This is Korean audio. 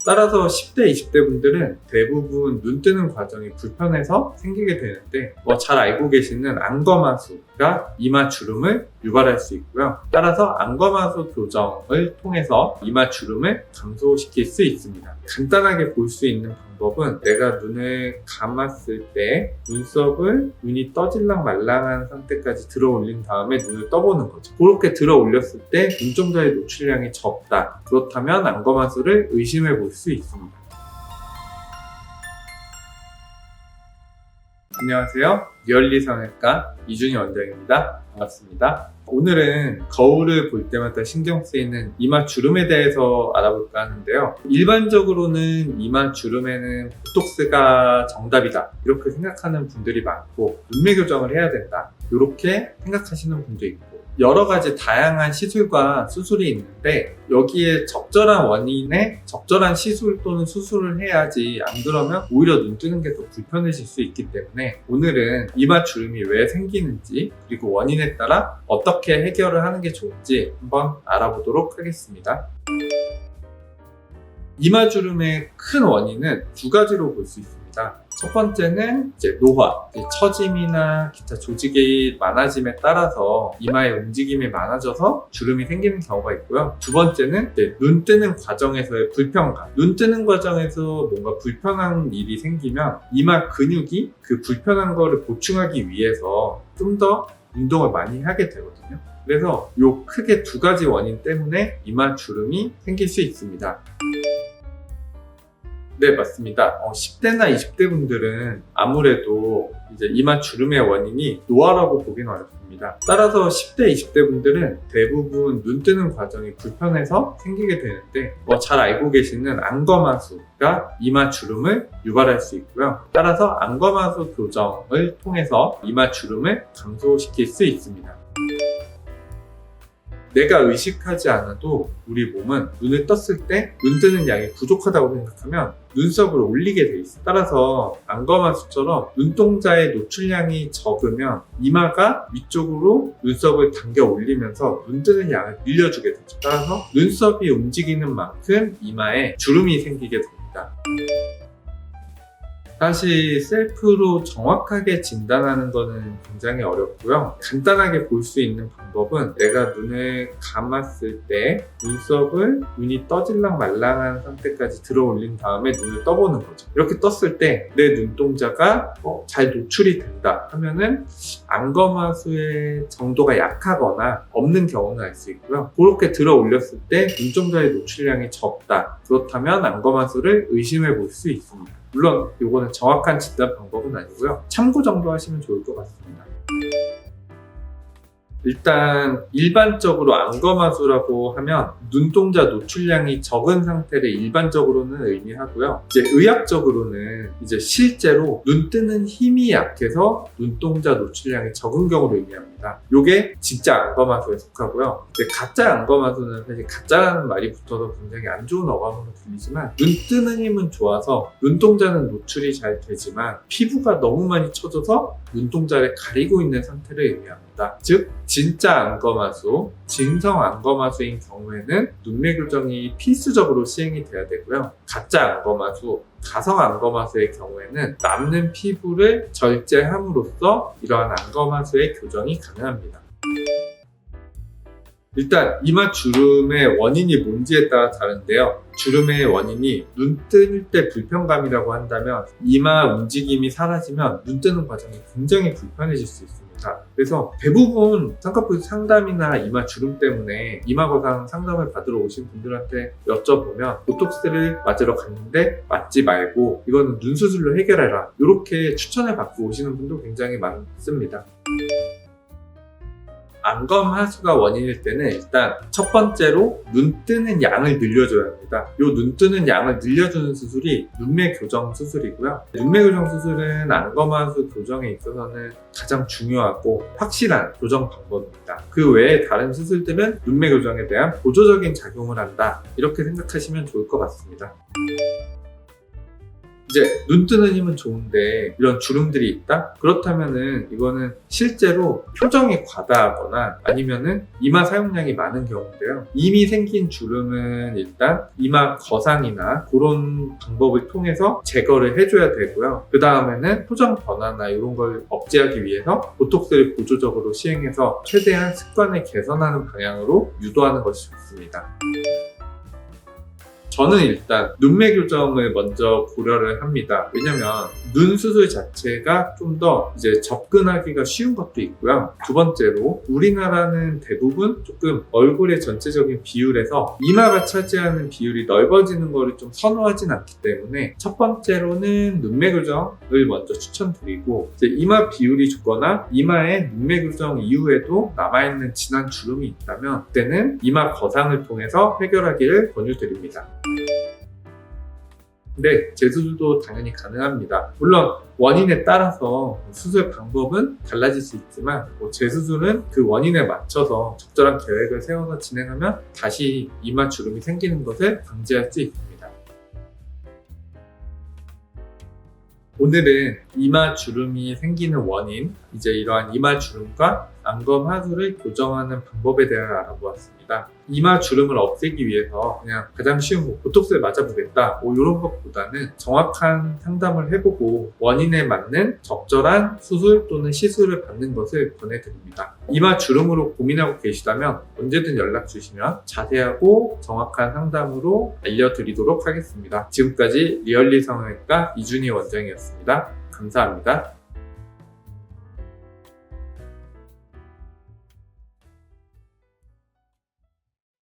따라서 10대, 20대 분들은 대부분 눈 뜨는 과정이 불편해서 생기게 되는데 잘 알고 계시는 안검하수가 이마 주름을 유발할 수 있고요. 따라서 안검하수 교정을 통해서 이마 주름을 감소시킬 수 있습니다. 간단하게 볼 수 있는 방법은 내가 눈을 감았을 때 눈썹을 눈이 떠질랑 말랑한 상태까지 들어 올린 다음에 눈을 떠보는 거죠. 그렇게 들어 올렸을 때 눈동자의 노출량이 적다. 그렇다면 안검하수를 의심해 볼 수 있습니다. 안녕하세요. 리얼리 성형외과 이준희 원장입니다. 반갑습니다. 오늘은 거울을 볼 때마다 신경 쓰이는 이마 주름에 대해서 알아볼까 하는데요. 일반적으로는 이마 주름에는 보톡스가 정답이다 이렇게 생각하는 분들이 많고 눈매 교정을 해야 된다 이렇게 생각하시는 분도 있고 여러 가지 다양한 시술과 수술이 있는데 여기에 적절한 원인에 적절한 시술 또는 수술을 해야지 안 그러면 오히려 눈 뜨는 게 더 불편해질 수 있기 때문에 오늘은 이마 주름이 왜 생기는지 그리고 원인에 따라 어떻게 해결을 하는 게 좋을지 한번 알아보도록 하겠습니다. 이마 주름의 큰 원인은 두 가지로 볼 수 있습니다. 첫 번째는 노화, 처짐이나 기타 조직이 많아짐에 따라서 이마의 움직임이 많아져서 주름이 생기는 경우가 있고요. 두 번째는 눈 뜨는 과정에서의 불편감. 눈 뜨는 과정에서 뭔가 불편한 일이 생기면 이마 근육이 그 불편한 거를 보충하기 위해서 좀 더 운동을 많이 하게 되거든요. 그래서 요 크게 두 가지 원인 때문에 이마 주름이 생길 수 있습니다. 네, 맞습니다. 10대나 20대 분들은 아무래도 이제 이마 주름의 원인이 노화라고 보기는 어렵습니다. 따라서 10대, 20대 분들은 대부분 눈 뜨는 과정이 불편해서 생기게 되는데 잘 알고 계시는 안검하수가 이마 주름을 유발할 수 있고요. 따라서 안검하수 교정을 통해서 이마 주름을 감소시킬 수 있습니다. 내가 의식하지 않아도 우리 몸은 눈을 떴을 때 눈 뜨는 양이 부족하다고 생각하면 눈썹을 올리게 돼 있어요. 따라서 안검하수처럼 눈동자의 노출량이 적으면 이마가 위쪽으로 눈썹을 당겨 올리면서 눈 뜨는 양을 늘려주게 되죠. 따라서 눈썹이 움직이는 만큼 이마에 주름이 생기게 됩니다. 사실 셀프로 정확하게 진단하는 것은 굉장히 어렵고요. 간단하게 볼 수 있는 방법은 내가 눈을 감았을 때 눈썹을 눈이 떠질랑 말랑한 상태까지 들어 올린 다음에 눈을 떠보는 거죠. 이렇게 떴을 때 내 눈동자가 잘 노출이 된다 하면은 안검하수의 정도가 약하거나 없는 경우는 알 수 있고요. 그렇게 들어 올렸을 때 눈동자의 노출량이 적다. 그렇다면 안검하수를 의심해 볼 수 있습니다. 물론 이거는 정확한 진단 방법은 아니고요. 참고 정도 하시면 좋을 것 같습니다. 일단 일반적으로 안검하수라고 하면 눈동자 노출량이 적은 상태를 일반적으로는 의미하고요. 의학적으로는 실제로 눈 뜨는 힘이 약해서 눈동자 노출량이 적은 경우를 의미합니다. 이게 진짜 안검하수에 속하고요. 가짜 안검하수는 사실 가짜라는 말이 붙어서 굉장히 안 좋은 어감으로 들리지만 눈 뜨는 힘은 좋아서 눈동자는 노출이 잘 되지만 피부가 너무 많이 처져서 눈동자를 가리고 있는 상태를 의미합니다. 즉 진짜 안검하수, 진성 안검하수인 경우에는 눈매 교정이 필수적으로 시행이 돼야 되고요. 가짜 안검하수, 가성 안검하수의 경우에는 남는 피부를 절제함으로써 이러한 안검하수의 교정이 가능합니다. 일단 이마 주름의 원인이 뭔지에 따라 다른데요. 주름의 원인이 눈 뜰 때 불편감이라고 한다면 이마 움직임이 사라지면 눈 뜨는 과정이 굉장히 불편해질 수 있습니다. 그래서 대부분 쌍꺼풀 상담이나 이마 주름 때문에 이마 거상 상담을 받으러 오신 분들한테 여쭤보면 보톡스를 맞으러 갔는데 맞지 말고 이거는 눈 수술로 해결해라 이렇게 추천을 받고 오시는 분도 굉장히 많습니다. 안검하수가 원인일 때는 일단 첫 번째로 눈 뜨는 양을 늘려줘야 합니다. 이 눈 뜨는 양을 늘려주는 수술이 눈매 교정 수술이고요. 눈매 교정 수술은 안검하수 교정에 있어서는 가장 중요하고 확실한 교정 방법입니다. 그 외에 다른 수술들은 눈매 교정에 대한 보조적인 작용을 한다. 이렇게 생각하시면 좋을 것 같습니다. 이제 눈 뜨는 힘은 좋은데 이런 주름들이 있다? 그렇다면은 이거는 실제로 표정이 과다하거나 아니면은 이마 사용량이 많은 경우인데요. 이미 생긴 주름은 일단 이마 거상이나 그런 방법을 통해서 제거를 해줘야 되고요. 그 다음에는 표정 변화나 이런 걸 억제하기 위해서 보톡스를 보조적으로 시행해서 최대한 습관을 개선하는 방향으로 유도하는 것이 좋습니다. 저는 일단 눈매 교정을 먼저 고려를 합니다. 왜냐면 눈 수술 자체가 좀 더 이제 접근하기가 쉬운 것도 있고요. 두 번째로 우리나라는 대부분 조금 얼굴의 전체적인 비율에서 이마가 차지하는 비율이 넓어지는 것을 좀 선호하진 않기 때문에 첫 번째로는 눈매 교정을 먼저 추천드리고, 이제 이마 비율이 좋거나 이마에 눈매 교정 이후에도 남아있는 진한 주름이 있다면 그때는 이마 거상을 통해서 해결하기를 권유드립니다. 근데 재수술도 당연히 가능합니다. 물론 원인에 따라서 수술 방법은 달라질 수 있지만 재수술은 그 원인에 맞춰서 적절한 계획을 세워서 진행하면 다시 이마 주름이 생기는 것을 방지할 수 있습니다. 오늘은 이마 주름이 생기는 원인, 이제 이러한 이마 주름과 안검 하수를 교정하는 방법에 대해 알아보았습니다. 이마 주름을 없애기 위해서 그냥 가장 쉬운 보톡스를 맞아보겠다 이런 것보다는 정확한 상담을 해보고 원인에 맞는 적절한 수술 또는 시술을 받는 것을 권해드립니다. 이마 주름으로 고민하고 계시다면 언제든 연락 주시면 자세하고 정확한 상담으로 알려드리도록 하겠습니다. 지금까지 리얼리 성형외과 이준희 원장이었습니다. 감사합니다.